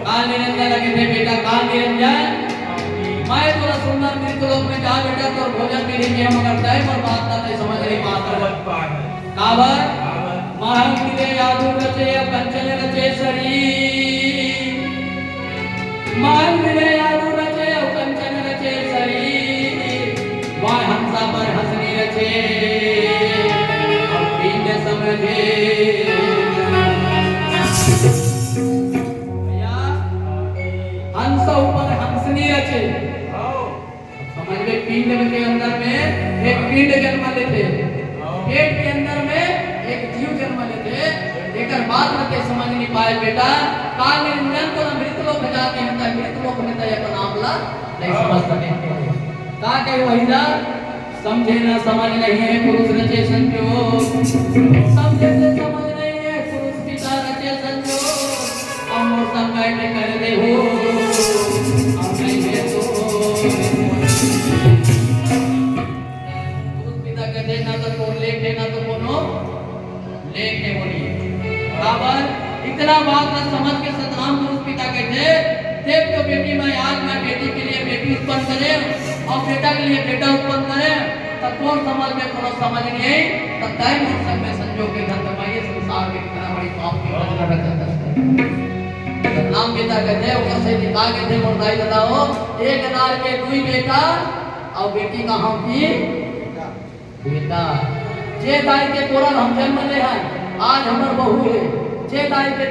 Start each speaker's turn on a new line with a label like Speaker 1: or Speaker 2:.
Speaker 1: काल निरंजन लगे थे बेटा, काल निरंजन मैं थोड़ा सुंदर मृत्यु लोक में जा बेटा तो भोजन के लिए मगर तय पर बात ना तय समझ नहीं पाता। काबर महंगिरे यादु रचे कंचन रचे सरी, महंगिरे यादु रचे कंचन रचे सरी, समझे और पिंड समझे भैया हंस ऊपर हंसनी रचे समझ में पिंड के अंदर में एक पिंड जन्म लेते पेट के अंदर में एक जीव जन्म लेते एक बात रखे समझ नहीं पाए बेटा काल निरंजन तो मृत लोक जाते हैं मृत लोक में तो एक नामला नहीं समझ सके का कहे वही ना समझे ना समझ नहीं है पुरुष रचे संजोग समझे से समझ नहीं है पुरुष पिता रचे संजोग हम संग में कर दे हो हम नहीं है तो पुरुष पिता कहते ना तो कोई लेखे ना तो कोनो लेखे बोलिए बराबर इतना बात ना समझ के सतनाम पुरुष पिता कहते देख तो बेटी मैं आज मैं बेटी के लिए बेटी उत्पन्न करे और बेटा के लिए बेटा उत्पन्न करे तब कौन समझ में कोनो समझ नहीं तब तय मोर संग में संजोग के घर में ये संसार में कितना बड़ी पाप की रचना रचता है सतनाम पिता कहते ऊपर से निकाल के थे मोर दाई बताओ एक नार के दुई बेटा और बेटी कहां की बेटा जे दाई के कोरल हम जन्म ले हैं आज हमर बहू है जे दाई के